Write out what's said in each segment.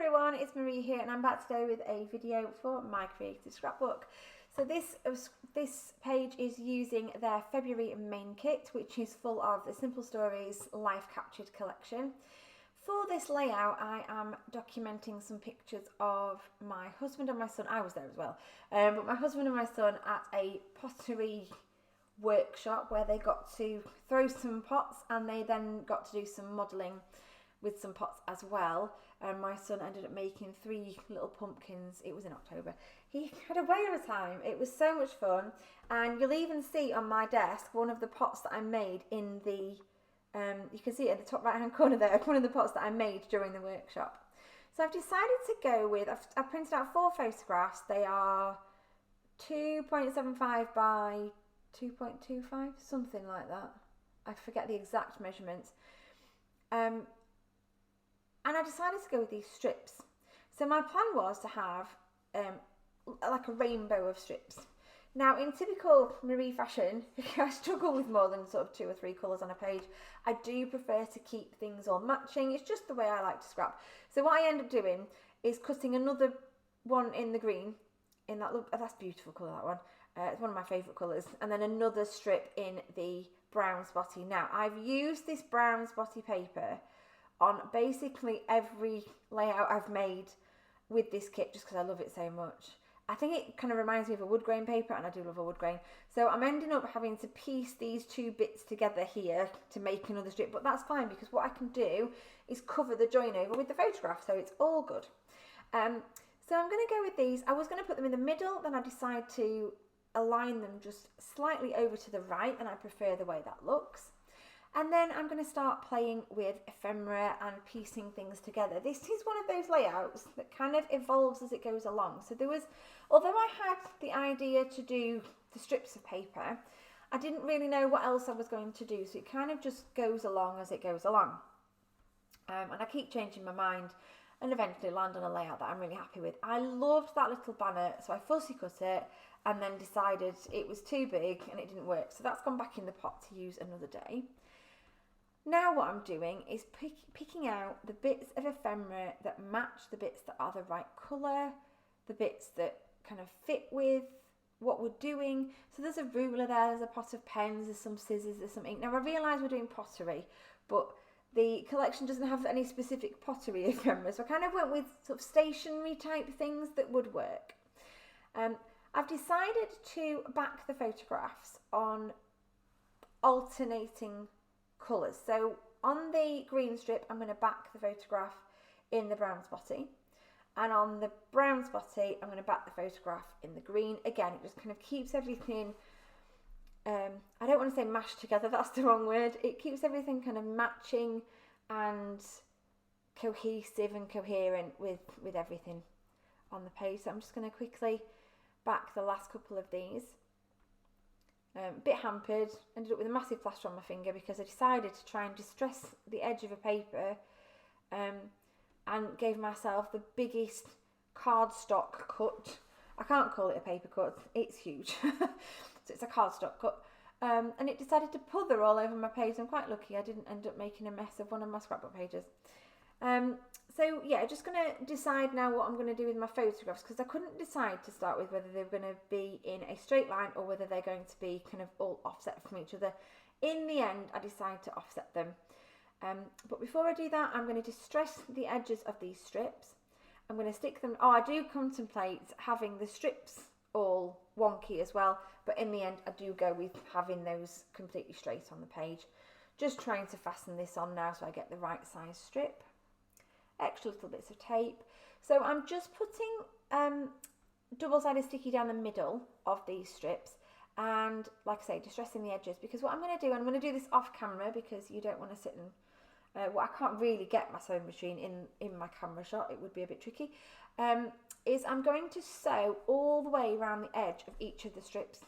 everyone, it's Marie here and I'm back today with a video for my creative scrapbook. So this page is using their February main kit, which is full of the Simple Stories Life Captured collection. For this layout, I am documenting some pictures of my husband and my son. I was there as well, but my husband and my son at a pottery workshop where they got to throw some pots and they then got to do some modelling with some pots as well. And my son ended up making 3 little pumpkins. It was in October. He had a whale of a time. It was so much fun. And you'll even see on my desk one of the pots that I made in the you can see it at the top right hand corner there, one of the pots that I made during the workshop. So I've decided to go with, I've printed out 4 photographs. They are 2.75 by 2.25, something like that. I forget the exact measurements. And I decided to go with these strips. So my plan was to have like a rainbow of strips. Now, in typical Marie fashion, I struggle with more than sort of 2 or 3 colours on a page. I do prefer to keep things all matching. It's just the way I like to scrap. So what I end up doing is cutting another one in the green, in that look. Oh, that's a beautiful colour, that one. It's one of my favourite colours. And then another strip in the brown spotty. Now, I've used this brown spotty paper on basically every layout I've made with this kit just because I love it so much. I think it kind of reminds me of a wood grain paper, and I do love a wood grain. So I'm ending up having to piece these 2 bits together here to make another strip, but that's fine because what I can do is cover the join over with the photograph, so it's all good. So I'm going to go with these. I was going to put them in the middle, then I decided to align them just slightly over to the right, and I prefer the way that looks. And then I'm going to start playing with ephemera and piecing things together. This is one of those layouts that kind of evolves as it goes along. So there was, although I had the idea to do the strips of paper, I didn't really know what else I was going to do. So it kind of just goes along as it goes along. And I keep changing my mind and eventually land on a layout that I'm really happy with. I loved that little banner, so I fussy cut it and then decided it was too big and it didn't work. So that's gone back in the pot to use another day. Now what I'm doing is picking out the bits of ephemera that match the bits that are the right colour, the bits that kind of fit with what we're doing. So there's a ruler there, there's a pot of pens, there's some scissors, there's some ink. Now I realise we're doing pottery, but the collection doesn't have any specific pottery ephemera, so I kind of went with sort of stationery type things that would work. I've decided to back the photographs on alternating colours. So on the green strip, I'm going to back the photograph in the brown spotty, and on the brown spotty, I'm going to back the photograph in the green. Again, it just kind of keeps everything, I don't want to say mashed together, that's the wrong word. It keeps everything kind of matching and cohesive and coherent with everything on the page. So I'm just going to quickly back the last couple of these. A bit hampered, ended up with a massive plaster on my finger because I decided to try and distress the edge of a paper and gave myself the biggest cardstock cut. I can't call it a paper cut, it's huge. So it's a cardstock cut. And it decided to puther all over my page. I'm quite lucky I didn't end up making a mess of one of my scrapbook pages. So yeah, just going to decide now what I'm going to do with my photographs, because I couldn't decide to start with whether they were going to be in a straight line or whether they're going to be kind of all offset from each other. In the end, I decided to offset them. But before I do that, I'm going to distress the edges of these strips. I'm going to stick them, I do contemplate having the strips all wonky as well, but in the end, I do go with having those completely straight on the page. Just trying to fasten this on now so I get the right size strip. Extra little bits of tape. So I'm just putting double-sided sticky down the middle of these strips, and like I say, distressing the edges, because what I'm going to do, I'm going to do this off camera because you don't want to sit and I can't really get my sewing machine in my camera shot, it would be a bit tricky, is I'm going to sew all the way around the edge of each of the strips.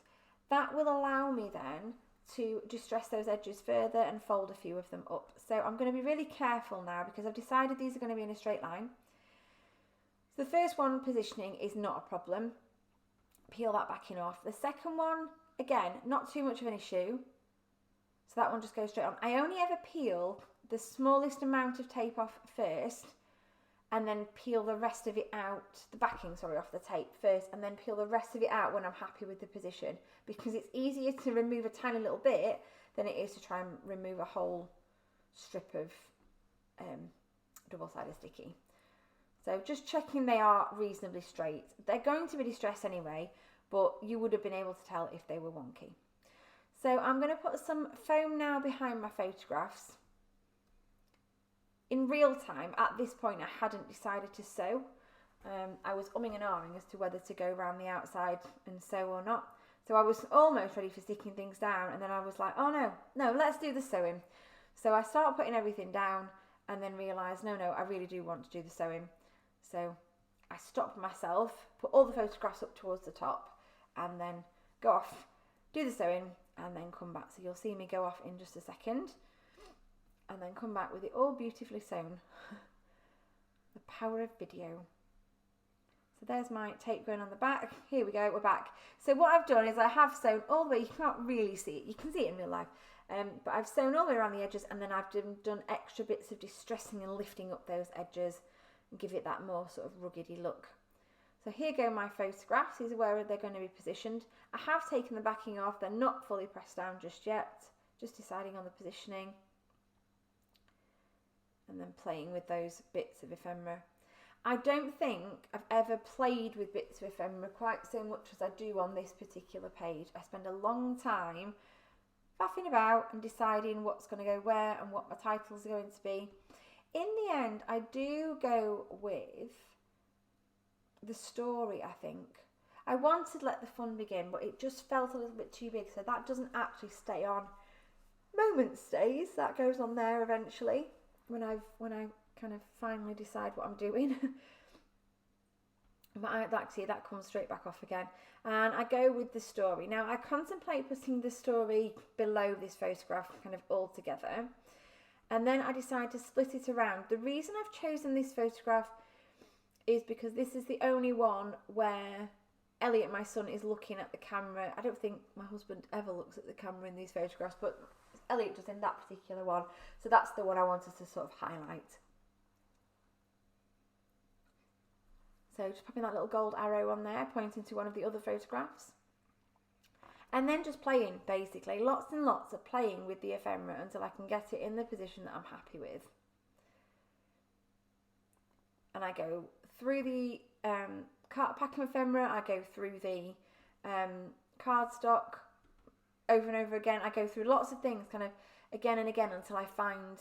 That will allow me then to distress those edges further and fold a few of them up. So I'm going to be really careful now because I've decided these are going to be in a straight line. So the first one, positioning, is not a problem. Peel that backing off. The second one, again, not too much of an issue. So that one just goes straight on. I only ever peel the smallest amount of tape off first and then peel the rest of it out, the backing, sorry, off the tape first, and then peel the rest of it out when I'm happy with the position, because it's easier to remove a tiny little bit than it is to try and remove a whole strip of double-sided sticky. So just checking they are reasonably straight. They're going to be distressed anyway, but you would have been able to tell if they were wonky. So I'm going to put some foam now behind my photographs. In real time, at this point, I hadn't decided to sew. I was umming and ahhing as to whether to go around the outside and sew or not. So I was almost ready for sticking things down, and then I was like, oh no, let's do the sewing. So I started putting everything down and then realised, no, I really do want to do the sewing. So I stopped myself, put all the photographs up towards the top, and then go off, do the sewing, and then come back. So you'll see me go off in just a second, and then come back with it all beautifully sewn. The power of video. So there's my tape going on the back. Here we go, we're back. So what I've done is I have sewn all the way, you can't really see it, you can see it in real life, but I've sewn all the way around the edges, and then I've done extra bits of distressing and lifting up those edges and give it that more sort of ruggedy look. So here go my photographs. These are where they're going to be positioned. I have taken the backing off. They're not fully pressed down just yet. Just deciding on the positioning. And then playing with those bits of ephemera. I don't think I've ever played with bits of ephemera quite so much as I do on this particular page. I spend a long time faffing about and deciding what's going to go where and what my titles are going to be. In the end, I do go with the story, I think. I wanted to let the fun begin, but it just felt a little bit too big, so that doesn't actually stay on. Moment stays, that goes on there eventually, when I kind of finally decide what I'm doing. But that comes straight back off again. And I go with the story. Now, I contemplate putting the story below this photograph kind of all together. And then I decide to split it around. The reason I've chosen this photograph is because this is the only one where Elliot, my son, is looking at the camera. I don't think my husband ever looks at the camera in these photographs, but Elliot does in that particular one. So that's the one I wanted to sort of highlight. So just popping that little gold arrow on there, pointing to one of the other photographs. And then just playing, basically. Lots and lots of playing with the ephemera until I can get it in the position that I'm happy with. And I go through the packing ephemera, I go through the cardstock over and over again. I go through lots of things kind of again and again until I find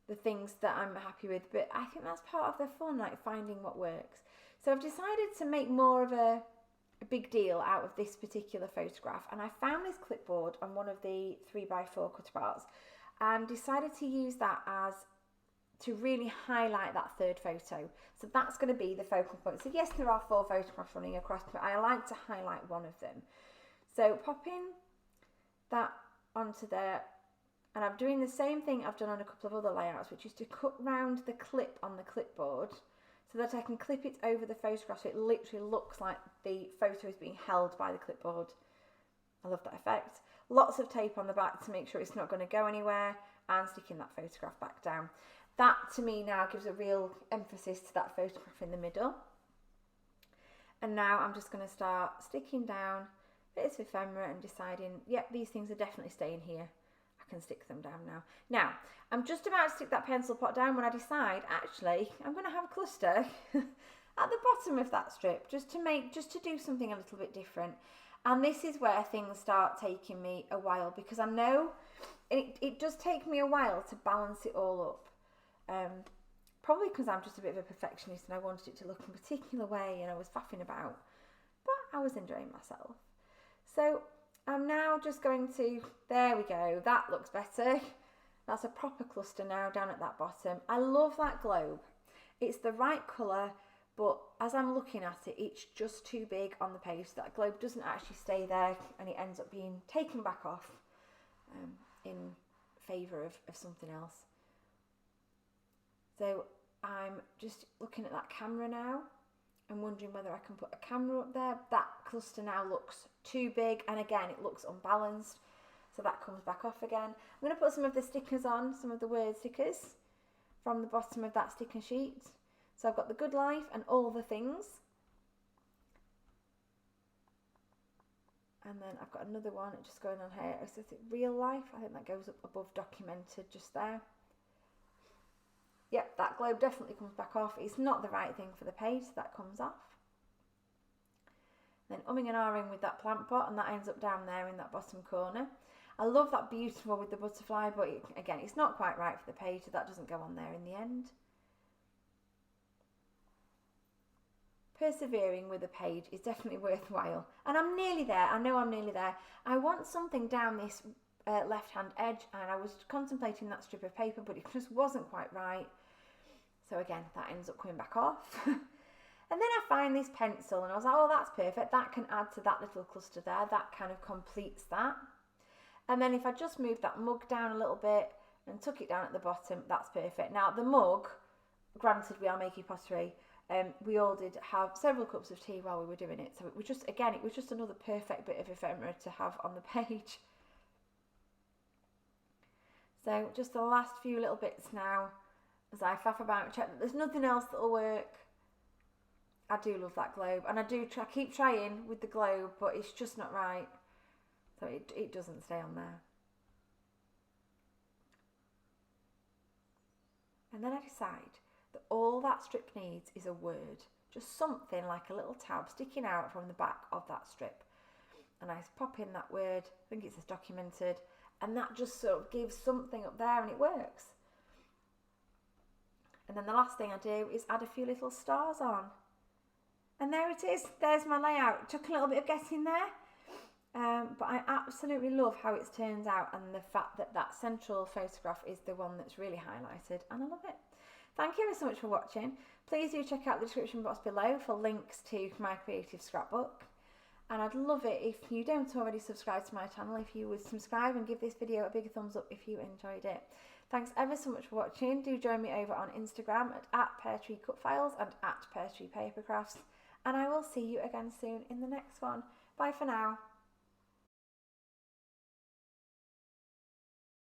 the things that I'm happy with. But I think that's part of the fun, like finding what works. So I've decided to make more of a big deal out of this particular photograph, and I found this clipboard on one of the 3x4 cut aparts and decided to use that as to really highlight that third photo. So that's going to be the focal point. So yes, there are 4 photographs running across, but I like to highlight one of them. So popping that onto there, and I'm doing the same thing I've done on a couple of other layouts, which is to cut round the clip on the clipboard so that I can clip it over the photograph so it literally looks like the photo is being held by the clipboard. I love that effect. Lots of tape on the back to make sure it's not going to go anywhere, and sticking that photograph back down. That to me now gives a real emphasis to that photograph in the middle. And now I'm just going to start sticking down bits of ephemera and deciding, yep, these things are definitely staying here. I can stick them down now. Now, I'm just about to stick that pencil pot down when I decide, actually, I'm going to have a cluster at the bottom of that strip just to do something a little bit different. And this is where things start taking me a while, because I know it does take me a while to balance it all up. Probably because I'm just a bit of a perfectionist and I wanted it to look in a particular way and I was faffing about, but I was enjoying myself. So I'm now just going to, there we go, that looks better. That's a proper cluster now down at that bottom. I love that globe. It's the right colour, but as I'm looking at it, it's just too big on the page. So that globe doesn't actually stay there and it ends up being taken back off in favour of something else. So I'm just looking at that camera now and wondering whether I can put a camera up there. That cluster now looks too big, and again it looks unbalanced, so that comes back off again. I'm going to put some of the stickers on, some of the word stickers from the bottom of that sticker sheet. So I've got the good life and all the things. And then I've got another one just going on here. Is it real life? I think that goes up above documented just there. Yep, that globe definitely comes back off. It's not the right thing for the page, so that comes off. Then umming and ahhing with that plant pot, and that ends up down there in that bottom corner. I love that beautiful with the butterfly, but again, it's not quite right for the page, so that doesn't go on there in the end. Persevering with a page is definitely worthwhile, and I'm nearly there. I know I'm nearly there. I want something down this left hand edge, and I was contemplating that strip of paper, but it just wasn't quite right. So again, that ends up coming back off. And then I find this pencil, and I was like, oh, that's perfect. That can add to that little cluster there. That kind of completes that. And then if I just move that mug down a little bit and tuck it down at the bottom, that's perfect. Now the mug, granted we are making pottery, we all did have several cups of tea while we were doing it. So it was just, again, it was just another perfect bit of ephemera to have on the page. So just the last few little bits now as I faff about and check that there's nothing else that'll work. I do love that globe, and I keep trying with the globe, but it's just not right. So it doesn't stay on there. And then I decide that all that strip needs is a word, just something like a little tab sticking out from the back of that strip. And I pop in that word, I think it says documented, and that just sort of gives something up there, and it works. And then the last thing I do is add a few little stars on. And there it is, there's my layout. It took a little bit of getting there, but I absolutely love how it's turned out, and the fact that that central photograph is the one that's really highlighted, and I love it. Thank you so much for watching. Please do check out the description box below for links to my creative scrapbook. And I'd love it if you don't already subscribe to my channel, if you would subscribe and give this video a big thumbs up if you enjoyed it. Thanks ever so much for watching. Do join me over on Instagram at @peartreecutfiles and @peartreepapercrafts. And I will see you again soon in the next one. Bye for now.